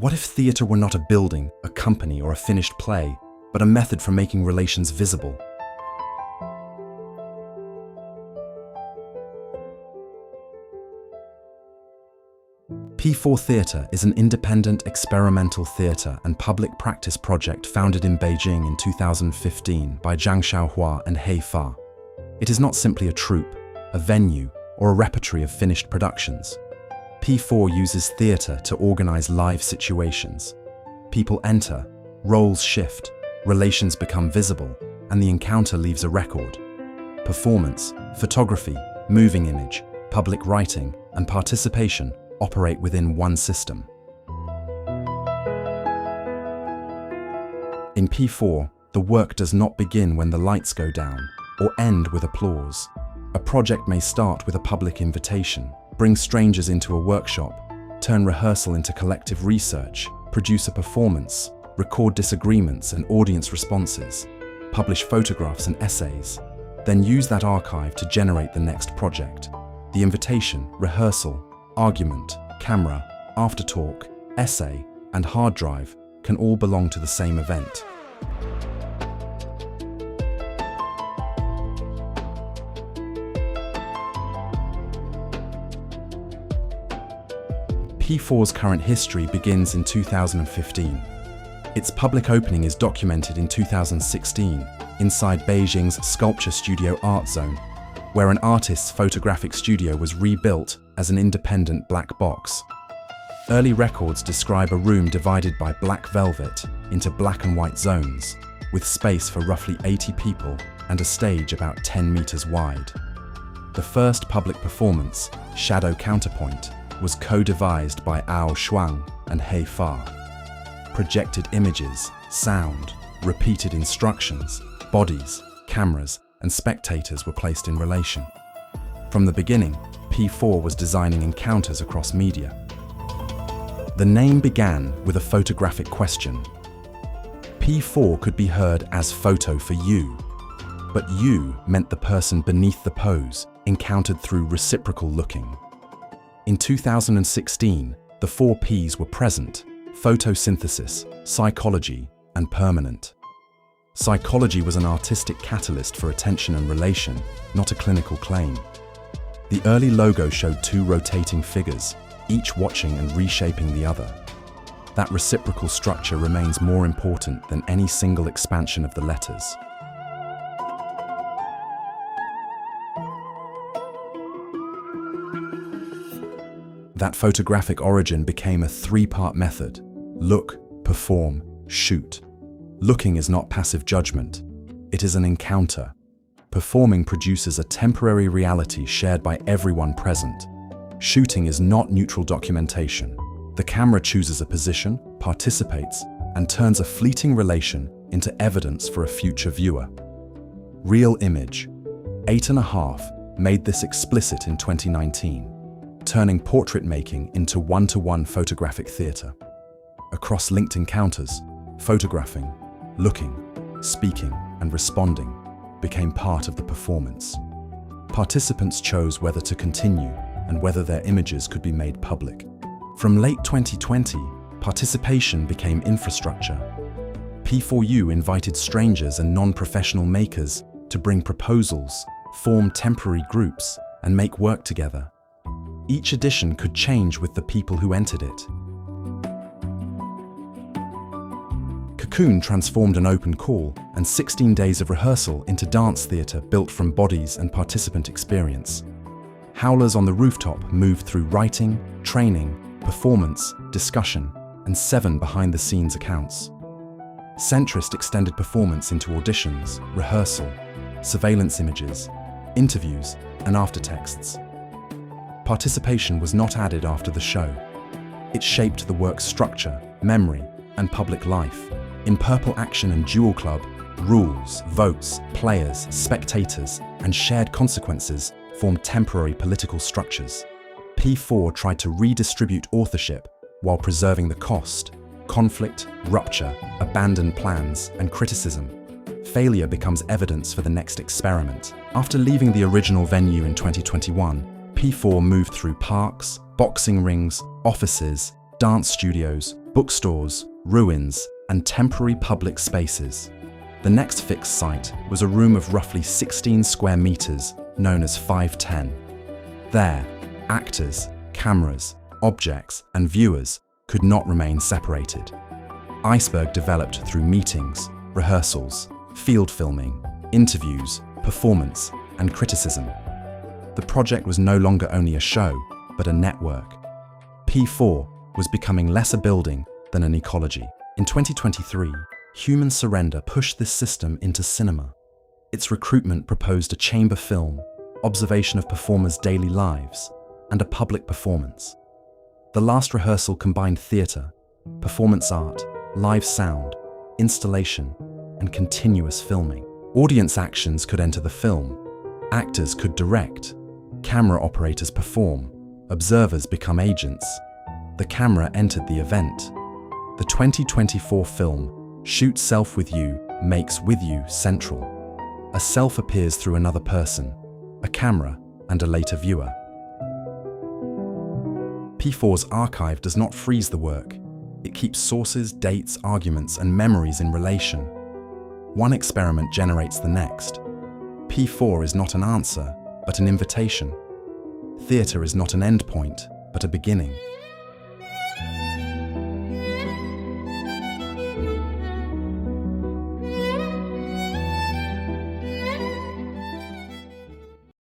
What if theatre were not a building, a company, or a finished play, but a method for making relations visible? P4 Theatre is an independent experimental theatre and public practice project founded in Beijing in 2015 by Zhang Shaohua and He Fa. It is not simply a troupe, a venue, or a repertory of finished productions. P4 uses theatre to organize live situations. People enter, roles shift, relations become visible, and the encounter leaves a record. Performance, photography, moving image, public writing, and participation operate within one system. In P4, the work does not begin when the lights go down or end with applause. A project may start with a public invitation, bring strangers into a workshop, turn rehearsal into collective research, produce a performance, record disagreements and audience responses, publish photographs and essays, then use that archive to generate the next project. The invitation, rehearsal, argument, camera, aftertalk, essay, and hard drive can all belong to the same event. P4's current history begins in 2015. Its public opening is documented in 2016 inside Beijing's Sculpture Studio Art Zone, where an artist's photographic studio was rebuilt as an independent black box. Early records describe a room divided by black velvet into black and white zones, with space for roughly 80 people and a stage about 10 meters wide. The first public performance, Shadow Counterpoint, was co-devised by Zhang and He Fa. Projected images, sound, repeated instructions, bodies, cameras, and spectators were placed in relation. From the beginning, P4 was designing encounters across media. The name began with a photographic question. P4 could be heard as photo for you, but you meant the person beneath the pose, encountered through reciprocal looking. In 2016, the 4 Ps were present: photosynthesis, psychology, and permanent. Psychology was an artistic catalyst for attention and relation, not a clinical claim. The early logo showed 2 rotating figures, each watching and reshaping the other. That reciprocal structure remains more important than any single expansion of the letters. That photographic origin became a 3-part method: look, perform, shoot. Looking is not passive judgment. It is an encounter. Performing produces a temporary reality shared by everyone present. Shooting is not neutral documentation. The camera chooses a position, participates, and turns a fleeting relation into evidence for a future viewer. Real Image, 8½, made this explicit in 2019, turning portrait making into one-to-one photographic theatre. Across linked encounters, photographing, looking, speaking, and responding became part of the performance. Participants chose whether to continue and whether their images could be made public. From late 2020, participation became infrastructure. P4U invited strangers and non-professional makers to bring proposals, form temporary groups, and make work together. Each edition could change with the people who entered it. Cocoon transformed an open call and 16 days of rehearsal into dance theatre built from bodies and participant experience. Howlers on the Rooftop moved through writing, training, performance, discussion, and 7 behind-the-scenes accounts. Centrist extended performance into auditions, rehearsal, surveillance images, interviews, and aftertexts. Participation was not added after the show. It shaped the work's structure, memory, and public life. In Purple Action and Dual Club, rules, votes, players, spectators, and shared consequences formed temporary political structures. P4 tried to redistribute authorship while preserving the cost, conflict, rupture, abandoned plans, and criticism. Failure becomes evidence for the next experiment. After leaving the original venue in 2021, P4 moved through parks, boxing rings, offices, dance studios, bookstores, ruins, and temporary public spaces. The next fixed site was a room of roughly 16 square meters, known as 510. There, actors, cameras, objects, and viewers could not remain separated. Iceberg developed through meetings, rehearsals, field filming, interviews, performance, and criticism. The project was no longer only a show, but a network. P4 was becoming less a building than an ecology. In 2023, Human Surrender pushed this system into cinema. Its recruitment proposed a chamber film, observation of performers' daily lives, and a public performance. The Last Rehearsal combined theatre, performance art, live sound, installation, and continuous filming. Audience actions could enter the film, actors could direct, camera operators perform, observers become agents. The camera entered the event. The 2024 film, Shoot Self With You, makes With You central. A self appears through another person, a camera, and a later viewer. P4's archive does not freeze the work. It keeps sources, dates, arguments, and memories in relation. One experiment generates the next. P4 is not an answer, but an invitation. Theatre is not an endpoint, but a beginning.